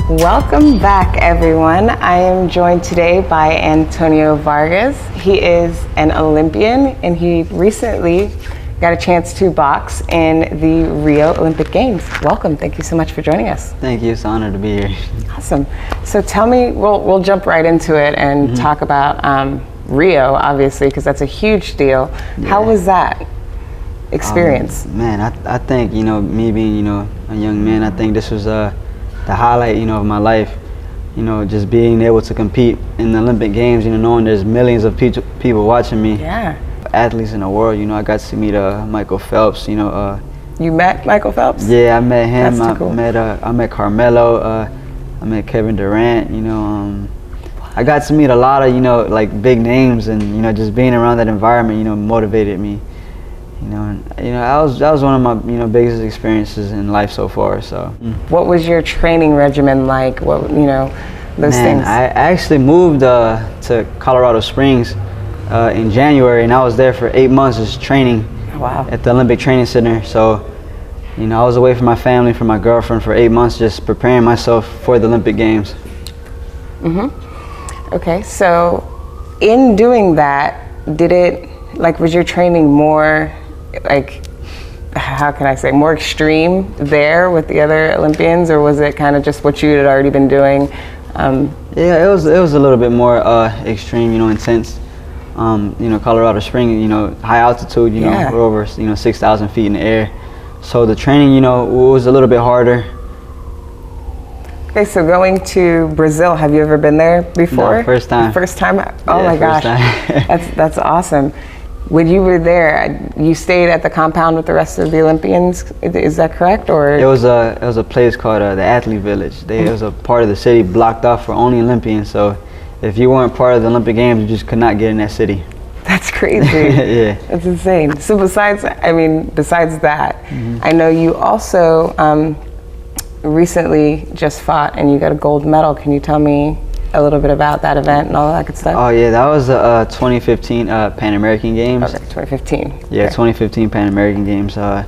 Welcome back, everyone. I am joined today by Antonio Vargas. He is an Olympian, and he recently got a chance to box in the Rio Olympic Games. Welcome. Thank you so much for joining us. Thank you. It's an honor to be here. Awesome. So tell me, we'll jump right into it and talk about Rio, obviously, because that's a huge deal. Yeah. How was that experience? Man, I think, me being, a young man, I think this was the highlight, of my life. Just being able to compete in the Olympic Games, knowing there's millions of people watching me. Yeah. Athletes in the world, I got to meet Michael Phelps, You met Michael Phelps? Yeah, I met him. That's too cool. I met Carmelo, I met Kevin Durant, I got to meet a lot of, like big names, and, just being around that environment, motivated me. That was one of my biggest experiences in life so far. So, what was your training regimen like? What those things? I actually moved to Colorado Springs in January, and I was there for 8 months just training. Wow. At the Olympic Training Center. So, I was away from my family, from my girlfriend for 8 months, just preparing myself for the Olympic Games. Okay, so in doing that, was your training more, how can I say, more extreme there with the other Olympians, or was it kind of just what you had already been doing? Yeah, it was a little bit more extreme, intense. Colorado Springs, high altitude, Yeah. we're over, 6,000 feet in the air. So the training, was a little bit harder. Okay, so going to Brazil, have you ever been there before? No, first time. First time? Oh, yeah, my gosh, that's awesome. When you were there, you stayed at the compound with the rest of the Olympians. Is that correct, or? It was a place called the Athlete Village. It was a part of the city blocked off for only Olympians. So if you weren't part of the Olympic Games, you just could not get in that city. That's crazy. Yeah. That's insane. So besides that, I know you also recently just fought and you got a gold medal. Can you tell me a little bit about that event and all that good stuff? Oh yeah, that was the 2015 Pan American Games. Okay, 2015. Yeah, okay. 2015 Pan American Games. That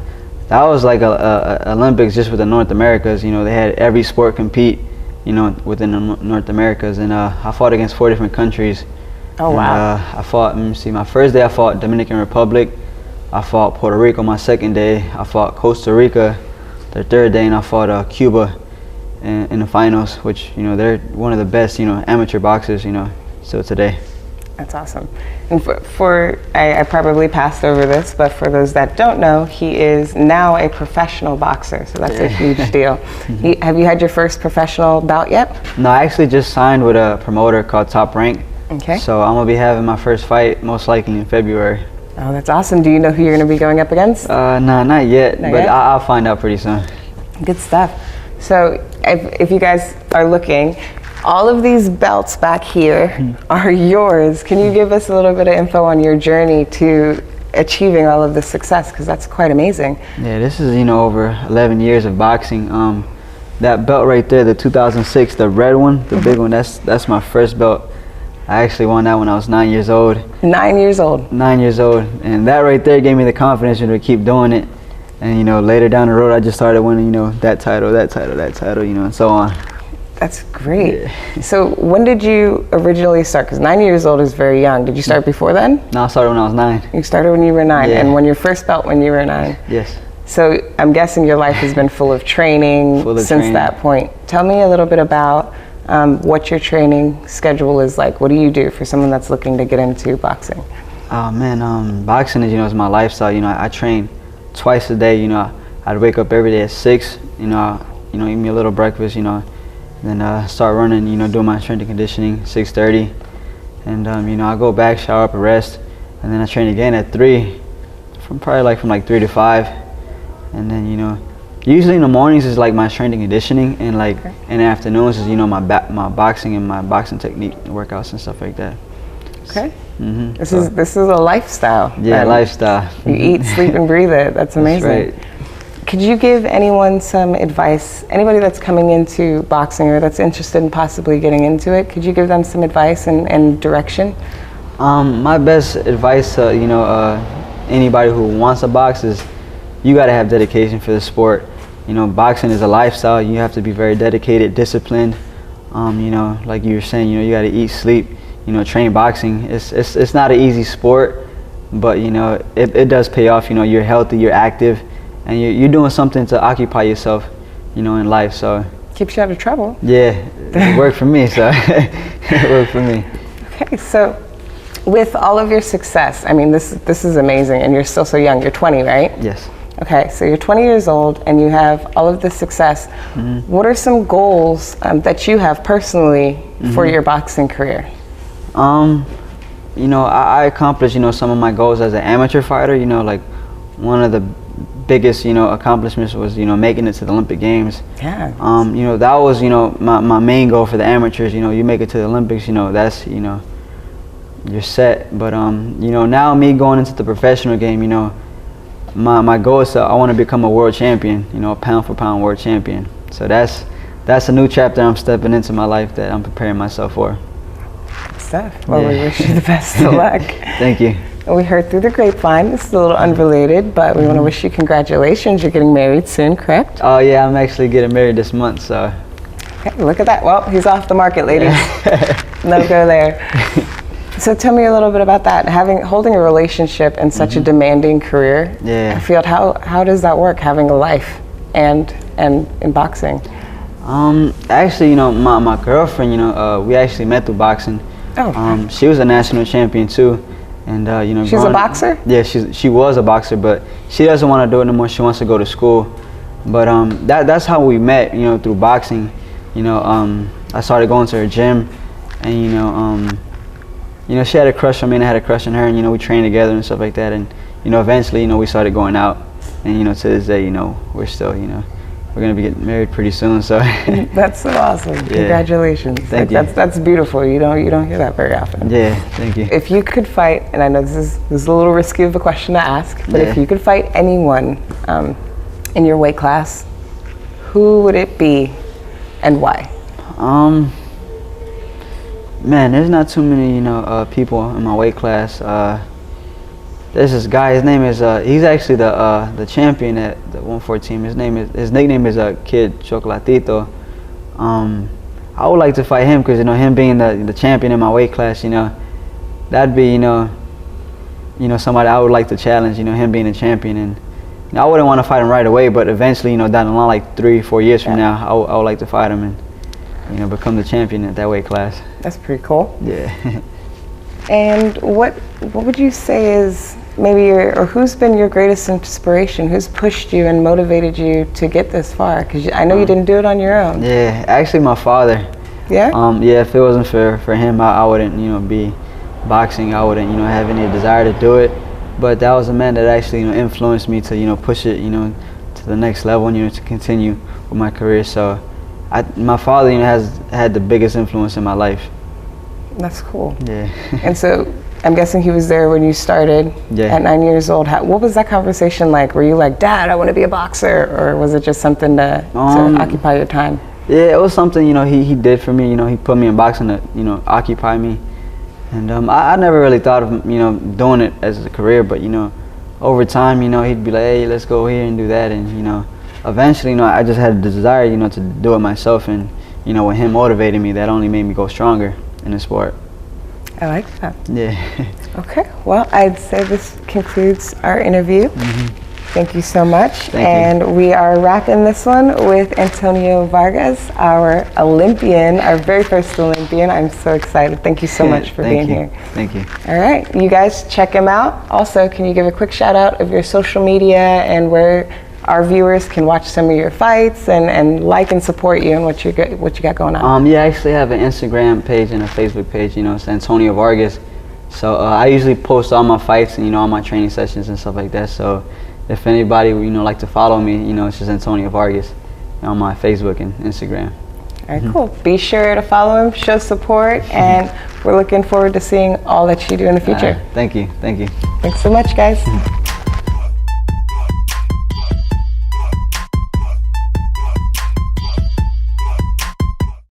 was like a Olympics just with the North Americas. They had every sport compete, within the North Americas, and I fought against 4 different countries. Oh wow. I fought. My first day I fought Dominican Republic. I fought Puerto Rico my second day. I fought Costa Rica the third day, and I fought Cuba in the finals, which they're one of the best amateur boxers still today. That's awesome. And I probably passed over this, but for those that don't know, he is now a professional boxer, so that's a huge deal. Have you had your first professional bout yet? No, I actually just signed with a promoter called Top Rank. Okay. So I'm gonna be having my first fight most likely in February. Oh, that's awesome. Do you know who you're going to be going up against? No, not yet, Not but yet? I'll find out pretty soon. Good stuff. So if you guys are looking, all of these belts back here are yours. Can you give us a little bit of info on your journey to achieving all of this success? Because that's quite amazing. Yeah, this is over 11 years of boxing. That belt right there, the 2006, the red one, the big one, that's my first belt. I actually won that when I was 9 years old. 9 years old. 9 years old, and that right there gave me the confidence to keep doing it. And later down the road, I just started winning, that title, and so on. That's great. Yeah. So when did you originally start? Because 9 years old is very young. Did you start before then? No, I started when I was 9. You started when you were 9, Yeah. and won your first belt when you were 9. Yes. So I'm guessing your life has been full of training since that point. Tell me a little bit about what your training schedule is like. What do you do for someone that's looking to get into boxing? Oh man, boxing is my lifestyle. I train twice a day. I'd wake up every day at 6. Eat me a little breakfast. Then start running. Doing my strength and conditioning 6:30, and I go back, shower up, and rest, and then I train again at 3, from 3 to 5, and then usually in the mornings is like my strength and conditioning, and in the afternoons is my boxing and my boxing technique workouts and stuff like that. Okay. This is a lifestyle. Yeah, lifestyle. You eat, sleep, and breathe it. That's amazing. That's right. Could you give anyone some advice? Anybody that's coming into boxing or that's interested in possibly getting into it, could you give them some advice and direction? My best advice to anybody who wants to box is you got to have dedication for the sport. you know, boxing is a lifestyle. You have to be very dedicated, disciplined. You know, like you were saying, you know, you got to eat, sleep, you know, train boxing. It's not an easy sport, but you know, it does pay off. You know, you're healthy, you're active, and you're doing something to occupy yourself, you know, in life. So keeps you out of trouble. yeah, it worked for me. So it worked for me. Okay, so with all of your success, I mean, this is amazing, and you're still so young. You're 20, right? Yes. Okay, so you're 20 years old and you have all of this success. What are some goals that you have personally for your boxing career? You know, I accomplished, you know, some of my goals as an amateur fighter. You know, like one of the biggest, you know, accomplishments was, you know, making it to the Olympic Games. Yeah. You know, that was, you know, my main goal for the amateurs. You know, you make it to the Olympics, you know, that's, you know, you're set. But, you know, now me going into the professional game, you know, my goal is I want to become a world champion, you know, a pound for pound world champion. So that's a new chapter I'm stepping into my life that I'm preparing myself for. Good stuff. Well, we wish you the best of luck. Thank you. We heard through the grapevine, this is a little unrelated, but we want to wish you congratulations. You're getting married soon, correct? Oh yeah, I'm actually getting married this month, so. Okay, look at that. Well, he's off the market, ladies. No go there. So tell me a little bit about that. Holding a relationship in such a demanding career. Yeah. I feel how does that work? Having a life and in boxing. Actually, you know, my girlfriend, you know, we actually met through boxing. Oh. She was a national champion too, and you know. She's a boxer? Yeah, she was a boxer, but she doesn't want to do it anymore. She wants to go to school. But that's how we met, you know, through boxing. You know, I started going to her gym, and you know, she had a crush on me and I had a crush on her, and you know, we trained together and stuff like that, and you know, eventually, you know, we started going out, and you know, to this day, you know, we're still, you know, we're gonna be getting married pretty soon, so. That's so awesome. Yeah. Congratulations. Thank you. That's beautiful. You don't hear that very often. Yeah, thank you. If you could fight, and I know this is a little risky of a question to ask, but if you could fight anyone in your weight class, who would it be and why? Man, there's not too many, you know, people in my weight class. There's this guy. His name is. He's actually the champion at the 114. His nickname is Kid Chocolatito. I would like to fight him because, you know, him being the champion in my weight class, you know, that'd be, you know, somebody I would like to challenge. You know, him being a champion, and you know, I wouldn't want to fight him right away, but eventually, you know, down the line, like 3-4 years from now, I would like to fight him and, you know, become the champion at that weight class. That's pretty cool. Yeah. And what would you say is maybe or who's been your greatest inspiration? Who's pushed you and motivated you to get this far? Because I know you didn't do it on your own. Yeah, actually my father. Yeah? Yeah, if it wasn't for him, I wouldn't, you know, be boxing. I wouldn't, you know, have any desire to do it. But that was a man that actually, you know, influenced me to, you know, push it, you know, to the next level and, you know, to continue with my career. So my father, you know, has had the biggest influence in my life. That's cool. Yeah. And so I'm guessing he was there when you started at 9 years old. What was that conversation like? Were you like, Dad, I want to be a boxer? Or was it just something to occupy your time? Yeah, it was something, you know, he did for me. You know, he put me in boxing to, you know, occupy me. And I never really thought of, you know, doing it as a career. But, you know, over time, you know, he'd be like, hey, let's go here and do that. And, you know, eventually, you know, I just had the desire, you know, to do it myself. And, you know, with him motivating me, that only made me go stronger in the sport. I like that. Yeah. Okay, well, I'd say this concludes our interview. Thank you so much. Thank you. We are wrapping this one with Antonio Vargas, our Olympian, our very first Olympian. I'm so excited. Thank you so much for being here. Thank you. All right, you guys check him out. Also, can you give a quick shout out of your social media and where our viewers can watch some of your fights and like and support you and what you got going on? Yeah, I actually have an Instagram page and a Facebook page. You know, it's Antonio Vargas. So I usually post all my fights and, you know, all my training sessions and stuff like that. So if anybody, you know, like to follow me, you know, it's just Antonio Vargas on my Facebook and Instagram. All right, cool. Be sure to follow him, show support, and we're looking forward to seeing all that you do in the future. Thank you. Thank you. Thanks so much, guys.